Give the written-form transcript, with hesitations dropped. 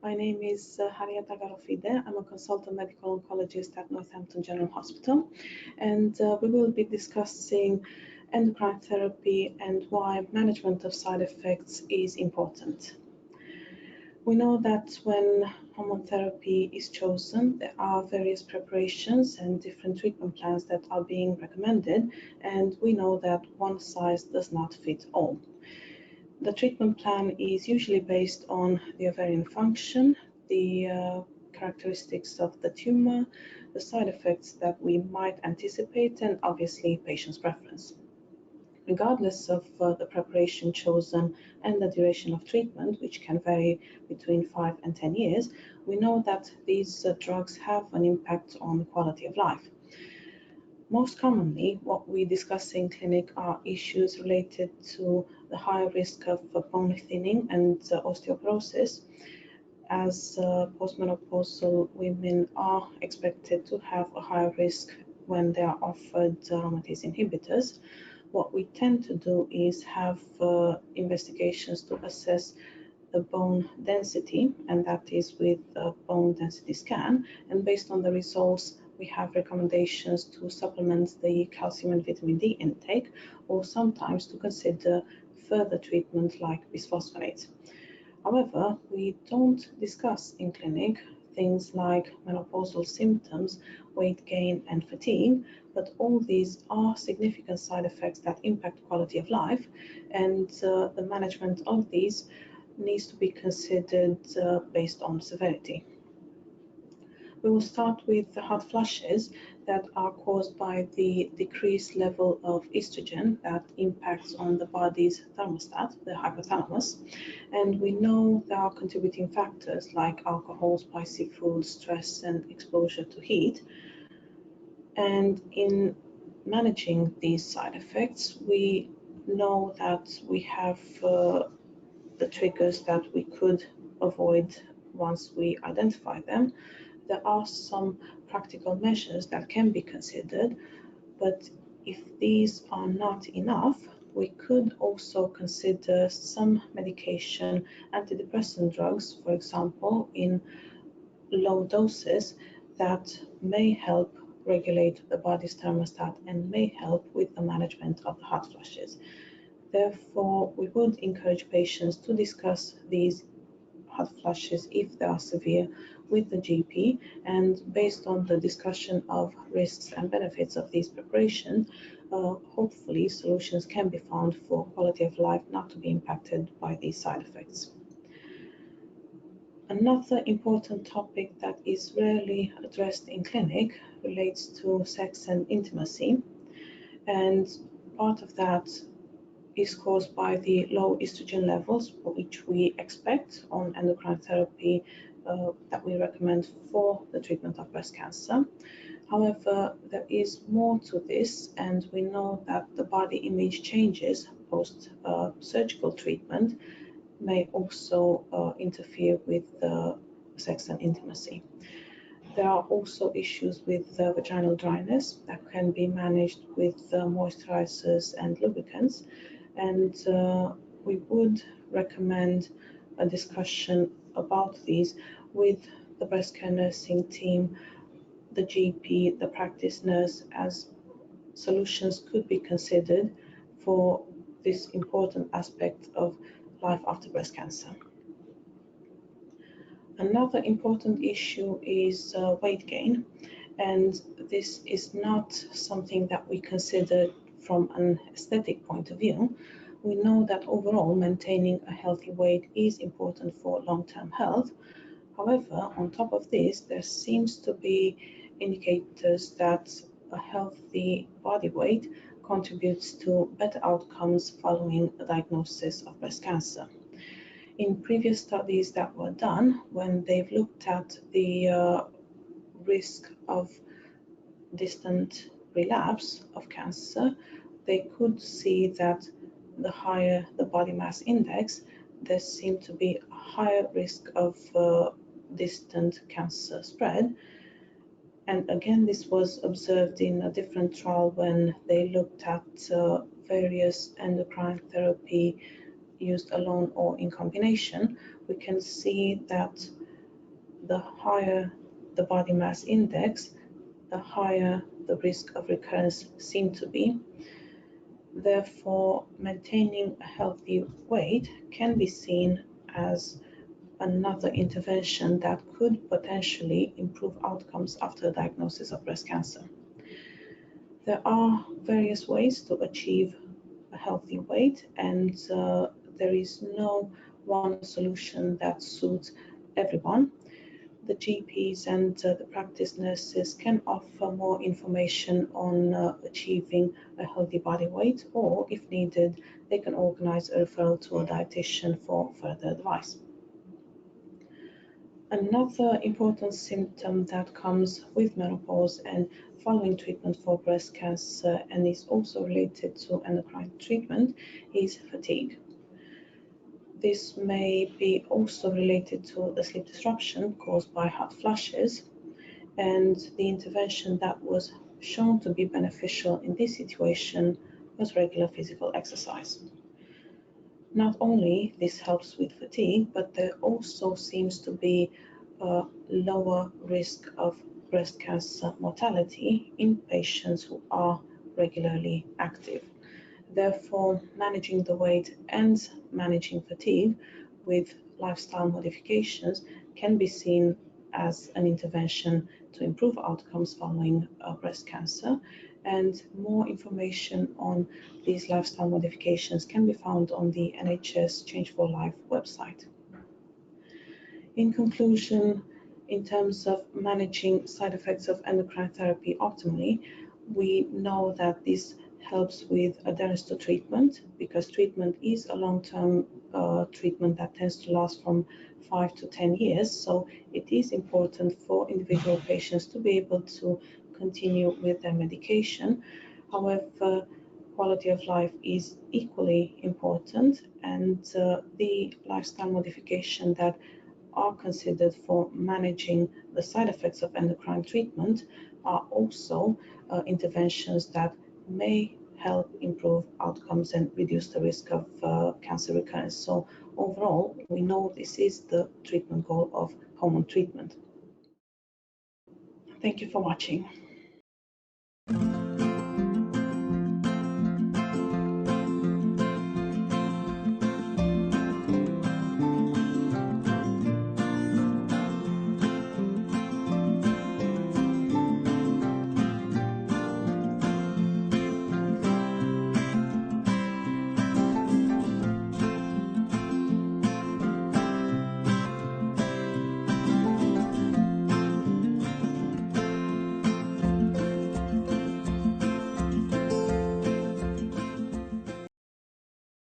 My name is Dr Garofide. I'm a consultant medical oncologist at Northampton General Hospital, and we will be discussing endocrine therapy and why management of side effects is important. We know that when hormone therapy is chosen, there are various preparations and different treatment plans that are being recommended, and we know that one size does not fit all. The treatment plan is usually based on the ovarian function, the characteristics of the tumor, the side effects that we might anticipate, and obviously patient's preference. Regardless of the preparation chosen and the duration of treatment, which can vary between 5 and 10 years, we know that these drugs have an impact on quality of life. Most commonly, what we discuss in clinic are issues related to the higher risk of bone thinning and osteoporosis, as postmenopausal women are expected to have a higher risk when they are offered aromatase inhibitors. What we tend to do is have investigations to assess the bone density, and that is with a bone density scan, and based on the results we have recommendations to supplement the calcium and vitamin D intake, or sometimes to consider further treatment like bisphosphonates. However, we don't discuss in clinic things like menopausal symptoms, weight gain, and fatigue, but all these are significant side effects that impact quality of life, and the management of these needs to be considered based on severity. We will start with the hot flushes that are caused by the decreased level of estrogen that impacts on the body's thermostat, the hypothalamus. And we know there are contributing factors like alcohol, spicy food, stress, and exposure to heat. And in managing these side effects, we know that we have the triggers that we could avoid once we identify them. There are some practical measures that can be considered, but if these are not enough, we could also consider some medication, antidepressant drugs, for example, in low doses that may help regulate the body's thermostat and may help with the management of the hot flushes. Therefore, we would encourage patients to discuss these hot flushes if they are severe with the GP, and based on the discussion of risks and benefits of these preparations, hopefully solutions can be found for quality of life not to be impacted by these side effects. Another important topic that is rarely addressed in clinic relates to sex and intimacy, and part of that is caused by the low estrogen levels, which we expect on endocrine therapy that we recommend for the treatment of breast cancer. However, there is more to this, and we know that the body image changes post-surgical treatment may also interfere with sex and intimacy. There are also issues with vaginal dryness that can be managed with moisturizers and lubricants, and we would recommend a discussion about these with the breast care nursing team, the GP, the practice nurse, as solutions could be considered for this important aspect of life after breast cancer. Another important issue is weight gain, and this is not something that we consider from an aesthetic point of view. We know that overall maintaining a healthy weight is important for long-term health. However, on top of this, there seems to be indicators that a healthy body weight contributes to better outcomes following a diagnosis of breast cancer. In previous studies that were done, when they've looked at the risk of distant relapse of cancer, they could see that the higher the body mass index, there seemed to be a higher risk of distant cancer spread. And again, this was observed in a different trial when they looked at various endocrine therapy used alone or in combination. We can see that the higher the body mass index, the higher the risk of recurrence seems to be. Therefore, maintaining a healthy weight can be seen as another intervention that could potentially improve outcomes after a diagnosis of breast cancer. There are various ways to achieve a healthy weight, and there is no one solution that suits everyone. The GPs and the practice nurses can offer more information on achieving a healthy body weight, or if needed, they can organize a referral to a dietitian for further advice. Another important symptom that comes with menopause and following treatment for breast cancer and is also related to endocrine treatment is fatigue. This may be also related to a sleep disruption caused by hot flushes, and the intervention that was shown to be beneficial in this situation was regular physical exercise. Not only this helps with fatigue, but there also seems to be a lower risk of breast cancer mortality in patients who are regularly active. Therefore, managing the weight and managing fatigue with lifestyle modifications can be seen as an intervention to improve outcomes following breast cancer, and more information on these lifestyle modifications can be found on the NHS Change for Life website. In conclusion, in terms of managing side effects of endocrine therapy optimally, we know that this helps with adherence to treatment, because treatment is a long-term treatment that tends to last from 5 to 10 years. So it is important for individual patients to be able to continue with their medication. However, quality of life is equally important, and the lifestyle modification that are considered for managing the side effects of endocrine treatment are also interventions that may help improve outcomes and reduce the risk of cancer recurrence. So overall, we know this is the treatment goal of hormone treatment. Thank you for watching.